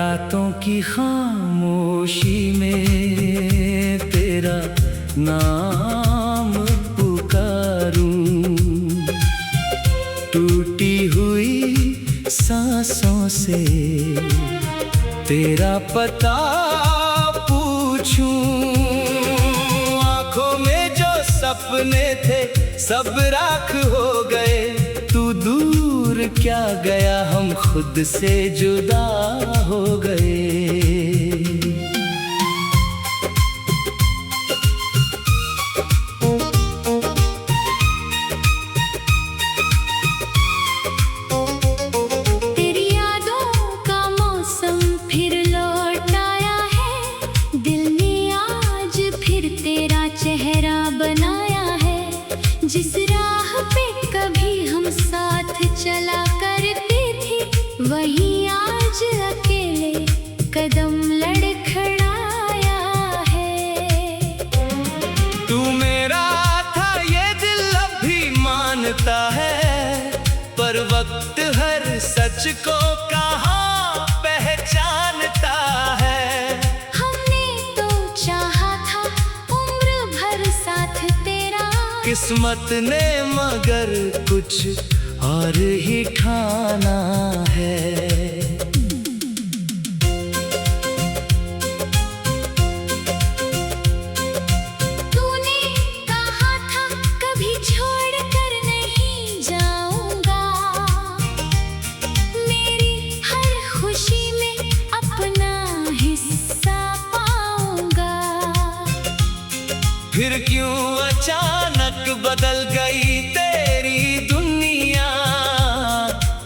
रातों की खामोशी में तेरा नाम पुकारूं, टूटी हुई सांसों से तेरा पता पूछूं। आंखों में जो सपने थे सब राख हो गए, तू दूर क्या गया, हम खुद से जुदा हो गए। तेरी यादों का मौसम फिर लौट आया है, दिल ने आज फिर तेरा चेहरा बनाया है। जिस राह पे कभी हम साथ चला करते थे, वही आज अकेले कदम लड़खड़ाया है। तू मेरा था ये दिल अब भी मानता है, पर वक्त हर सच को कहाँ पहचानता है। हमने तो चाहा था उम्र भर साथ तेरा, किस्मत ने मगर कुछ और ही ठाना है। तूने कहा था कभी छोड़ कर नहीं जाऊंगा, मेरी हर खुशी में अपना हिस्सा पाऊंगा। फिर क्यों अचानक बदल गई तेरी दुनिया,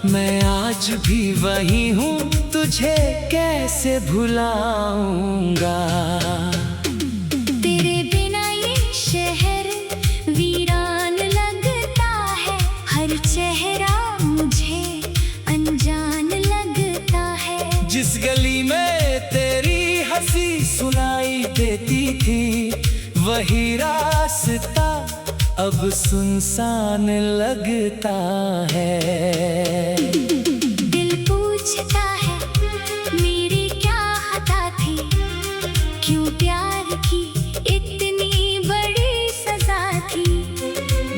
मैं आज भी वही हूँ, तुझे कैसे भुलाऊंगा। तेरे बिना ये शहर वीरान लगता है, हर चेहरा मुझे अनजान लगता है। जिस गली में तेरी हंसी सुनाई देती थी, वही रास्ता अब सुनसान लगता है। दिल पूछता है मेरी क्या खता थी, क्यों प्यार की इतनी बड़ी सजा थी।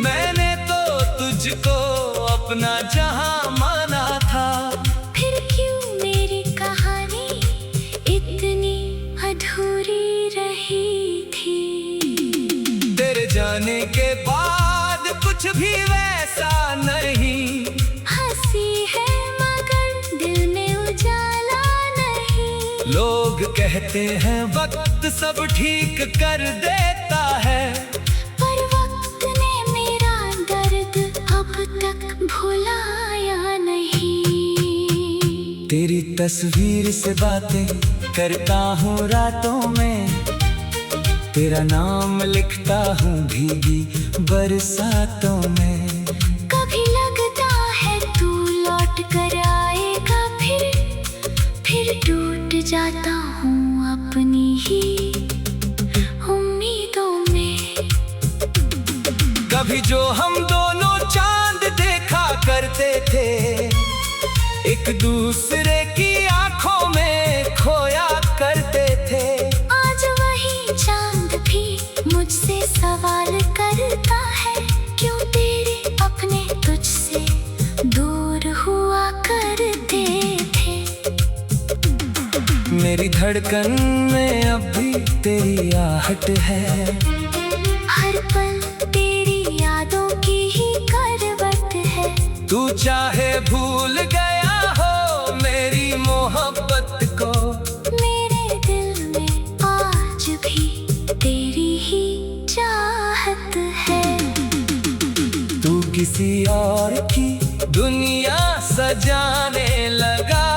मैंने तो तुझको अपना जहां माना था, फिर क्यों मेरी कहानी इतनी अधूरी रही थी। तेरे जाने के बाद कुछ भी वैसा नहीं, हंसी है मगर दिल में उजाला नहीं। लोग कहते हैं वक्त सब ठीक कर देता है, पर वक्त ने मेरा दर्द अब तक भुलाया नहीं। तेरी तस्वीर से बातें करता हूँ रातों में, तेरा नाम लिखता हूँ भीगी बरसातों में। कभी लगता है तू लौट कर आएगा, फिर टूट जाता हूँ अपनी ही उम्मीदों में। कभी जो हम दोनों चांद देखा करते थे, एक दूसरे की आंखों में खोया करते थे। आज वही चांद भी मुझसे सवाल करता है, क्यों तेरे अपने तुझसे दूर हुआ करते थे। मेरी धड़कन में अब भी तेरी आहट है, हर पल तेरी यादों की ही करवट है। तू चाहे भूल गया हो मेरी मोहब्बत को, मेरे दिल में आज भी तेरी ही चाहत है। तू किसी और की दुनिया सजाने लगा,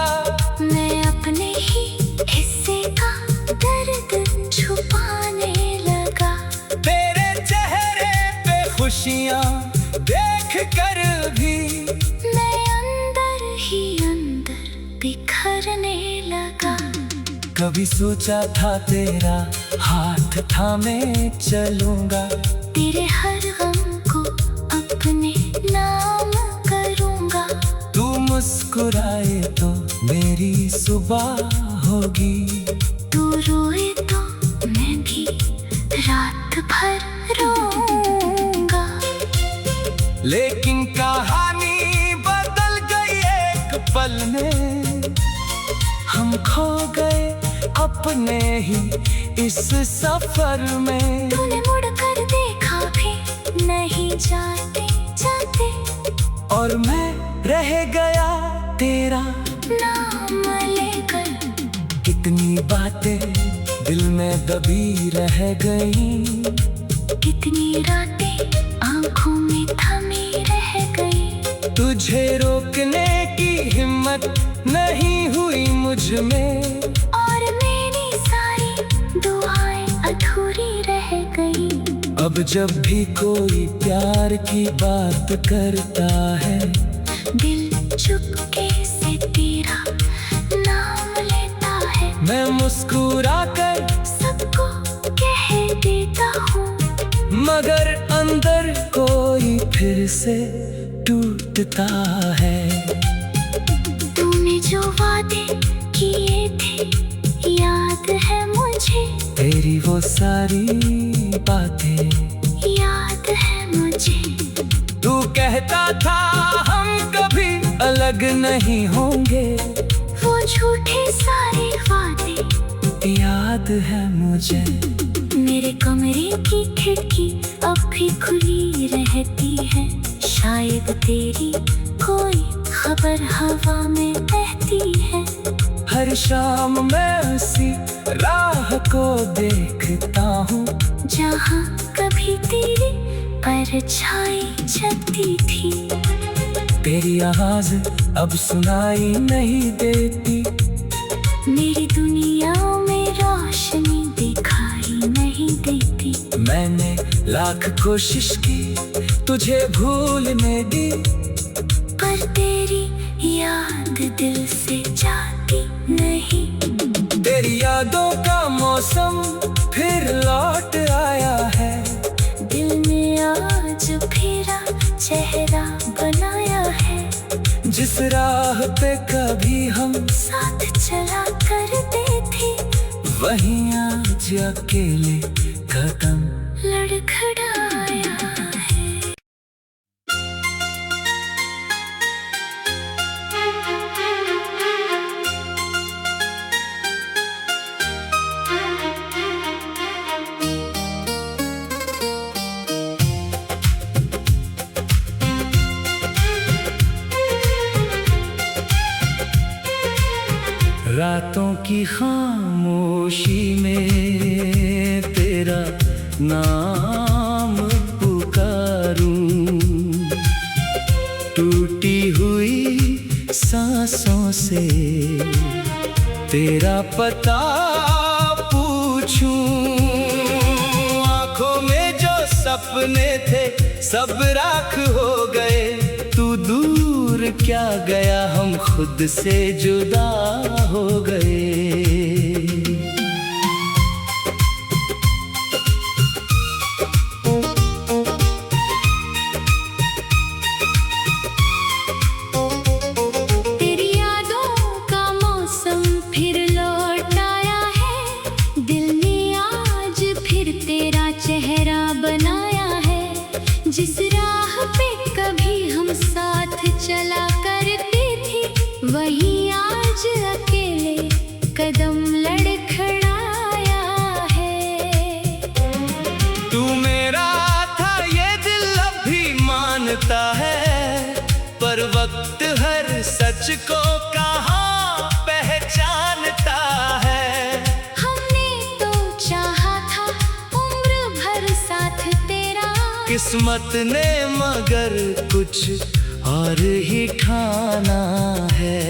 मैं अपने ही हिस्से का दर्द छुपाने लगा। तेरे चेहरे पे खुशियाँ देख कर भी मैं अंदर ही अंदर बिखरने लगा। कभी सोचा था तेरा हाथ थामे चलूंगा, तेरे हर गम को अपने नाम करूंगा। तू मुस्कुराए तो मेरी सुबह लेकिन कहानी बदल गई एक पल में। हम खो गए अपने ही इस सफर में। तूने मुड़ कर देखा भी नहीं जाते जाते, और मैं रह गया तेरा नाम लेकर। कितनी बातें दिल में दबी रह गई, कितनी रातें आंखों में थमी रह गई। तुझे रोकने की हिम्मत नहीं हुई मुझ में, और मेरी सारी दुआएं अधूरी रह गई। अब जब भी कोई प्यार की बात करता है, दिल चुपके से तेरा नाम लेता है। मैं मुस्कुरा कर सबको कह देता हूँ, मगर अंदर कोई फिर से टूटता है। तूने जो वादे किए थे याद है मुझे, तेरी वो सारी बातें याद है मुझे। तू कहता था हम कभी अलग नहीं होंगे, वो झूठे सारे वादे याद है मुझे। मेरे कमरे की खिड़की अब भी खुली रहती है, शायद तेरी कोई खबर हवा में बहती है। हर शाम मैं उसी राह को देखता हूँ, जहाँ कभी तेरी परछाई चलती थी। तेरी आवाज अब सुनाई नहीं देती, मेरी दुनिया में रोशनी दिखाई नहीं देती। मैंने लाख कोशिश की तुझे भूलने की, पर तेरी याद दिल से जाती नहीं। तेरी यादों का मौसम फिर लौट आया है, दिल ने आज फिरा चेहरा बनाया है। जिस राह पे कभी हम साथ चला करते थे, वहीं आज अकेले कदम लड़खड़ाया है। रातों की खामोशी में तेरा नाम पुकारूं, टूटी हुई सांसों से तेरा पता पूछूं। आंखों में जो सपने थे सब राख हो गए, तू दूर क्या गया हम खुद से जुदा हो गए। तेरी यादों का मौसम फिर लौट आया है, दिल ने आज फिर तेरा चेहरा बनाया है। जिस राह पे कभी हम साथ चला करते थे, वहीं आज अकेले कदम लड़खड़ाया है। तू मेरा था ये दिल अब भी मानता है, पर वक्त हर सच को कहाँ पहचानता है। हमने तो चाहा था उम्र भर साथ तेरा, किस्मत ने मगर कुछ और ही ठाना है।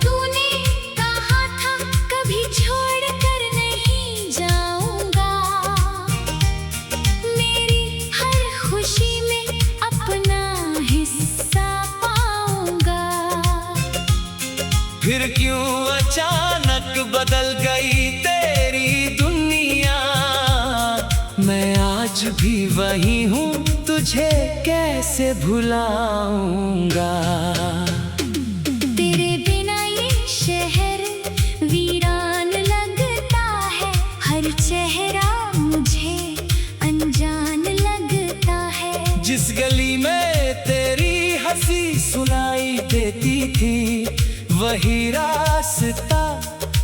तूने कहा था कभी छोड़ कर नहीं जाऊंगा, मेरी हर खुशी में अपना हिस्सा पाऊंगा। फिर क्यों अचानक बदल गई तेरी दुनिया, मैं आज भी वही हूँ, तुझे कैसे भुलाऊंगा। तेरे बिना ये शहर वीरान लगता है,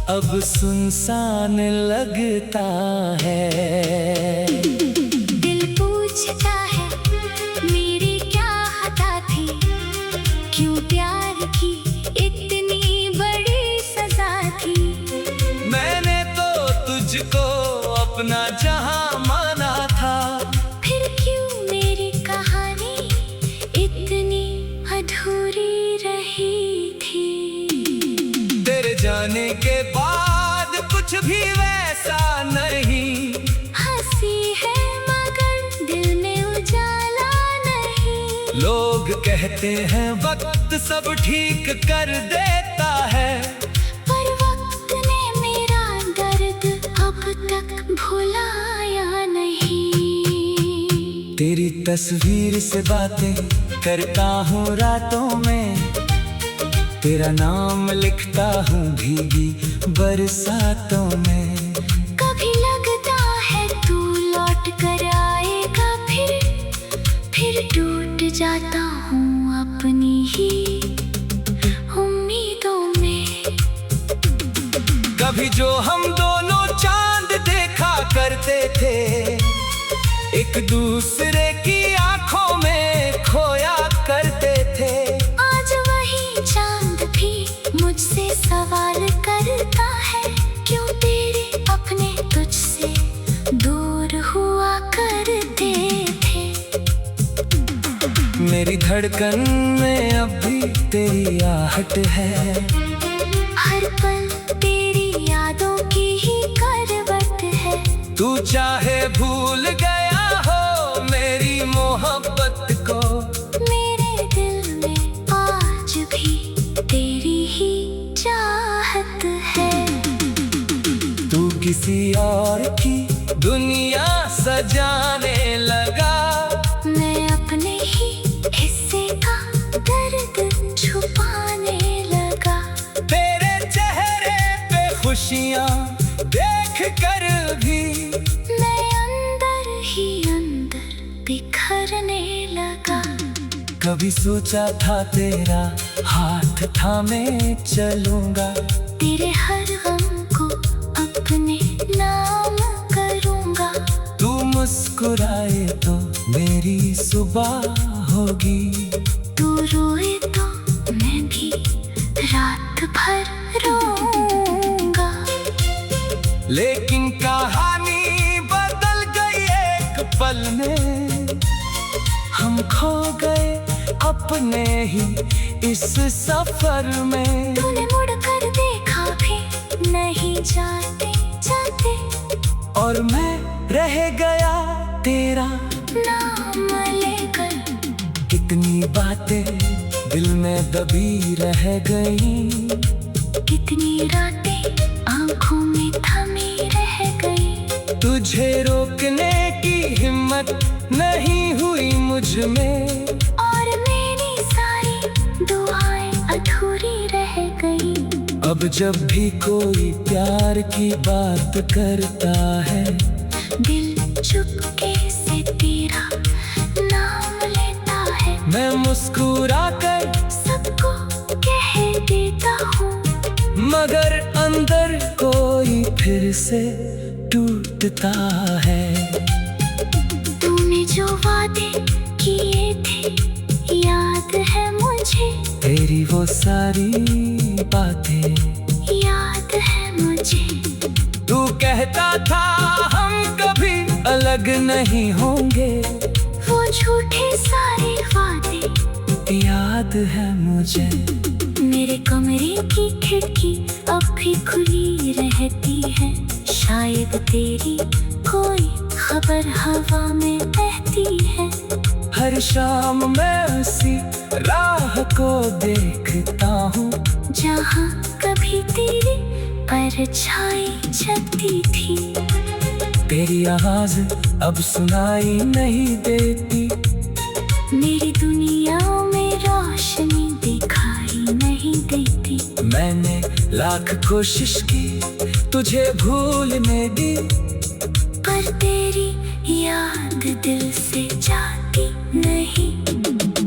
अब सुनसान लगता है। दिल पूछता है मेरी क्या खता थी, क्यों प्यार की इतनी बड़ी सजा थी। मैंने तो तुझको अपना जहां माना था, फिर क्यों मेरी कहानी इतनी अधूरी रही थी। तेरे जाने के बाद कुछ भी वैसा नहीं, हंसी है मगर दिल में उजाला नहीं। लोग कहते हैं वक्त सब ठीक कर देता है, पर वक्त ने मेरा दर्द अब तक भुलाया नहीं। तेरी तस्वीर से बातें करता हूँ रातों में, तेरा नाम लिखता हूँ भीगी बरसातों में। कभी लगता है तू लौट कर आएगा, फिर टूट जाता हूँ अपनी ही उम्मीदों में। कभी जो हम दोनों चांद देखा करते थे, एक दूसरे की आंखों में खोया करते थे। आज वही चांद भी मुझसे सवाल करता है, क्यों तेरे अपने तुझसे दूर हुआ करते थे। मेरी धड़कन में अब भी तेरी आहट है, हर पल तेरी यादों की ही करवट है। तू चाहे भूल गया हो मेरी मोहब्बत को, मेरे दिल में आज भी तेरी ही चाहत है। तू किसी और की दुनिया सजाने लगा, मैं अपने ही हिस्से का दर्द छुपाने लगा। तेरे चेहरे पे खुशियाँ देख कर भी मैं अंदर ही अंदर बिखरने लगा। कभी सोचा था तेरा हाथ थामे चलूंगा, तेरे हर गम को अपने नाम करूंगा। तू मुस्कुराए तो मेरी सुबह होगी, तू रोए तो मैं भी रात भर रोऊंगा। लेकिन कहानी बदल गई एक पल में, हम खो गए अपने ही इस सफर में। तूने मुड़ कर देखा भी नहीं जाते जाते, और मैं रह गया तेरा नाम लेकर। कितनी बातें दिल में दबी रह गई, कितनी रातें आंखों में थमी रह गई। तुझे रोकने की हिम्मत नहीं हुई मुझ में, और मेरी सारी दुआएं अधूरी रह गई। अब जब भी कोई प्यार की बात करता है, दिल चुपके से तेरा नाम लेता है। मैं मुस्कुरा कर सबको कह देता हूँ, मगर अंदर कोई फिर से टूटता है। तूने जो वादे किए थे याद है मुझे, तेरी वो सारी बातें याद है मुझे। तू कहता था हम कभी अलग नहीं होंगे, वो झूठे सारे वादे याद है मुझे। मेरे कमरे की खिड़की अब भी खुली रहती है, शायद तेरी कोई खबर हवा में बहती है। हर शाम मैं उसी राह को देखता हूँ, जहाँ कभी तेरी परछाई जलती थी। तेरी आवाज अब सुनाई नहीं देती, मेरी दुनिया में रोशनी दिखाई नहीं देती। मैंने लाख कोशिश की तुझे भूलने की, पर तेरी याद दिल से जाती नहीं।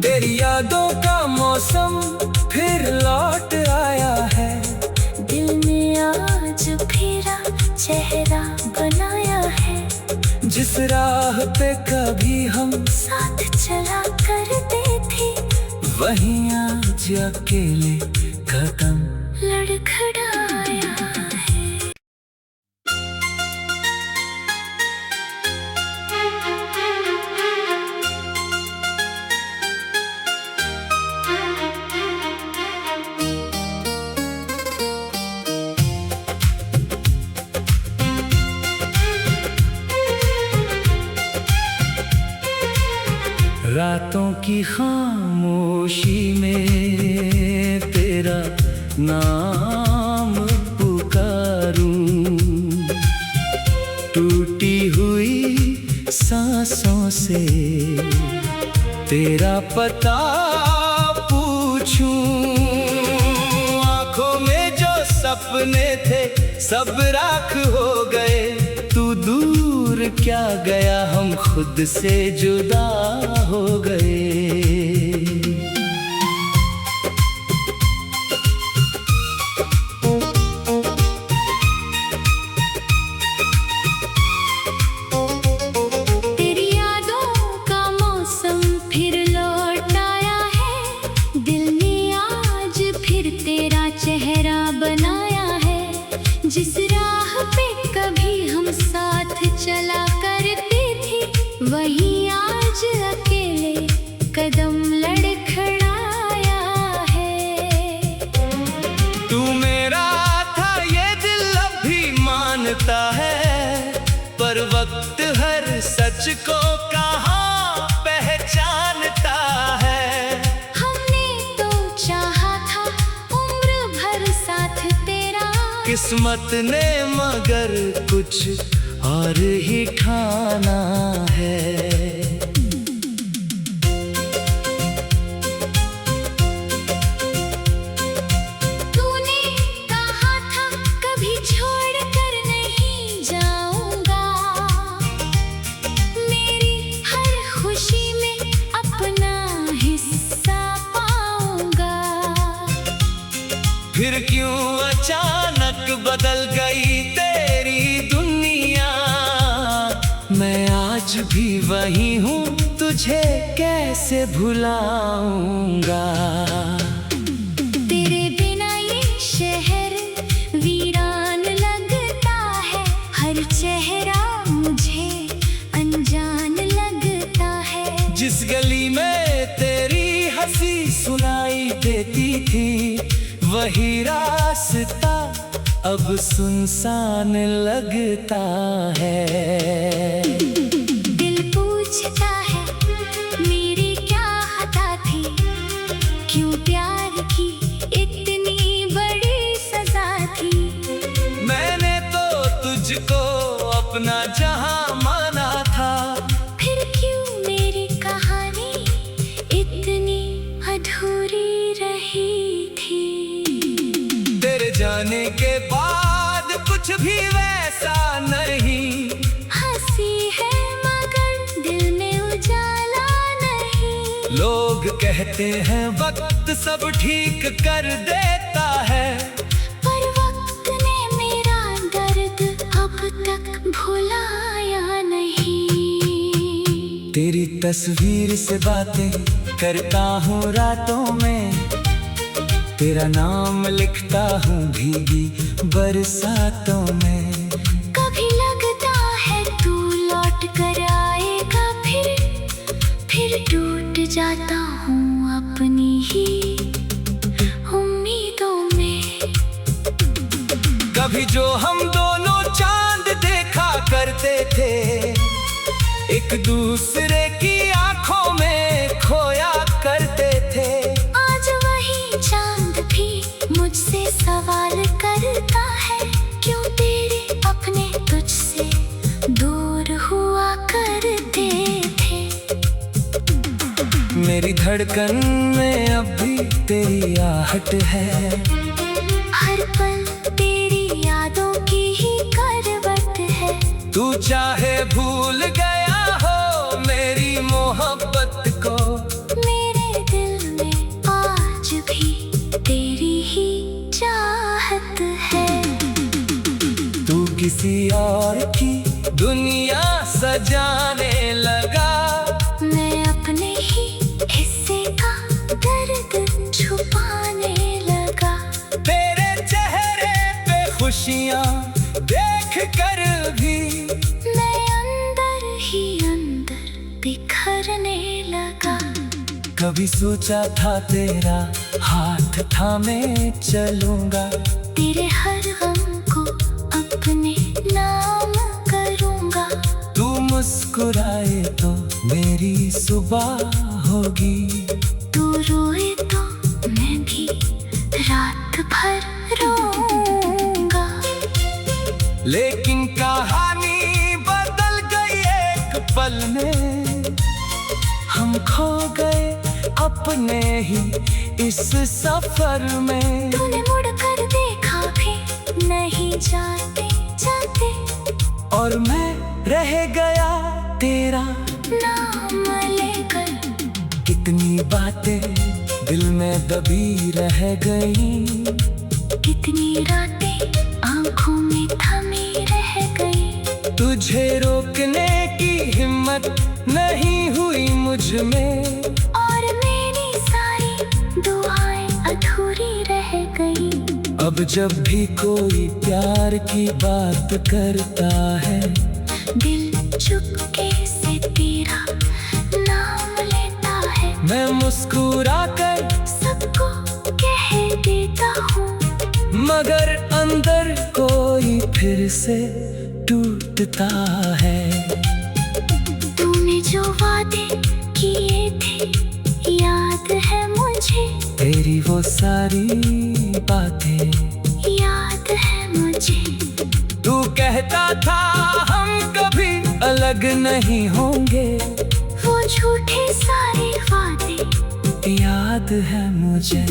तेरी यादों का मौसम फिर लौट आया है, दिल में आज फिरा चेहरा बनाया है। जिस राह पे कभी हम साथ चला करते थे, वहीं आज अकेले कदम लड़खड़ाया है। रातों की खामोशी में तेरा नाम पुकारूं, टूटी हुई सांसों से तेरा पता पूछूं। आंखों में जो सपने थे सब राख हो गए, तू दूर क्या गया हम खुद से जुदा हो गए। तेरी यादों का मौसम फिर लौट आया है, दिल ने आज फिर तेरा चेहरा बनाया है। जिस राह पे कभी हम साथ चला करते थे, वहीं आज अकेले कदम लड़खड़ाया है। तू मेरा था ये दिल अब भी मानता है, पर वक्त हर सच को कहाँ पहचानता है। हमने तो चाहा था उम्र भर साथ तेरा, किस्मत ने मगर कुछ और ही ठाना है। तूने कहा था कभी छोड़ कर नहीं जाऊंगा, मेरी हर खुशी में अपना हिस्सा पाऊंगा। फिर क्यों अचानक बदल गई तेरी दुनिया, मैं आज भी वही हूँ, तुझे कैसे भुलाऊंगा। तेरे बिना ये शहर वीरान लगता है, हर चेहरा मुझे अनजान लगता है। जिस गली में तेरी हंसी सुनाई देती थी, वही रास्ता अब सुनसान लगता है। दिल पूछता है मेरी क्या खता थी, क्यों प्यार की इतनी बड़ी सजा थी। मैंने तो तुझको अपना जहां माना था, फिर क्यों मेरी कहानी इतनी अधूरी रही थी। तेरे जाने के बाद कुछ भी वैसा नहीं, हंसी है मगर दिल में उजाला नहीं। लोग कहते हैं वक्त सब ठीक कर देता है, पर वक्त ने मेरा दर्द अब तक भुलाया नहीं। तेरी तस्वीर से बातें करता हूँ रातों में, तेरा नाम लिखता हूँ भीगी बरसातों में। कभी लगता है तू लौट कर आएगा, फिर टूट जाता हूँ अपनी ही उम्मीदों में। कभी जो हम दोनों चांद देखा करते थे, एक दूसरे की आंखों में खोया करते थे। आज वही चांद भी मुझसे सवाल करता है, क्यों तेरे अपने तुझसे दूर हुआ करते थे। मेरी धड़कन में अब भी तेरी आहट है, हर पल तेरी यादों की ही करवट है। तू चाहे भूल गया हो मेरी मोहब्बत को, मेरे दिल में आज भी तेरी ही चाहत है। किसी और की दुनिया सजाने लगा। मैं अपने ही हिस्से का दर्द छुपाने लगा। तेरे चेहरे पे खुशियाँ देख कर भी मैं अंदर ही अंदर बिखरने लगा। कभी सोचा था तेरा हाथ थामे चलूंगा, तेरे हर गम को अपने नाम करूंगा। तू मुस्कुराए तो मेरी सुबह होगी, तू रोए तो मैं भी रात भर रोऊंगा। लेकिन कहानी बदल गई एक पल में, हम खो गए अपने ही इस सफर में। तूने मुड़ कर देखा भी नहीं जाते जाते, और मैं रह गया तेरा नाम लेकर। कितनी बातें दिल में दबी रह गई, कितनी रातें आंखों में थमी रह गई। तुझे रोकने की हिम्मत नहीं हुई मुझ में, और मेरी सारी दुआएं अधूरी रह गई। अब जब भी कोई प्यार की बात करता है, दिल चुपके से तेरा नाम लेता है। मैं मुस्कुरा कर सबको कह देता हूँ, मगर अंदर कोई फिर से टूटता है। तूने जो वादे किए थे याद है मुझे, तेरी वो सारी बातें याद है मुझे। तू कहता था हम कभी अलग नहीं होंगे, वो झूठे सारे वादे याद है मुझे।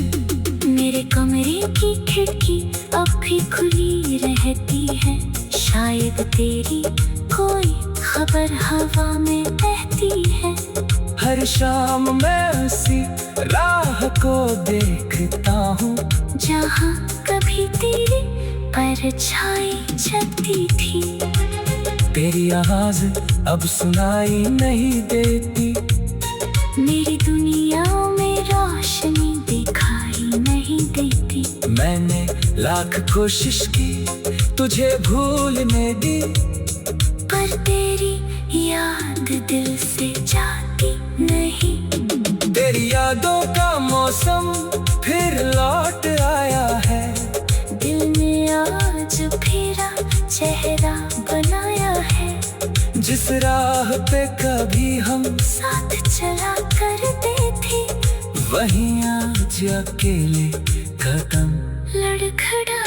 मेरे कमरे की खिड़की अब भी खुली रहती है। शायद तेरी कोई खबर हवा में बहती है। हर शाम मैं उसी राह को देखता हूँ, जहाँ कभी तेरी परछाई जलती थी। तेरी आवाज अब सुनाई नहीं देती, मेरी दुनिया में रोशनी दिखाई नहीं देती। मैंने लाख कोशिश की तुझे भूलने दी, पर तेरी याद दिल से जाती नहीं। तेरी यादों का मौसम फिर लौट आया है। दिल ने आज फिरा चेहरा बनाया है। जिस राह पे कभी हम साथ चला करते थे, वहीं आज अकेले कदम लड़खड़ा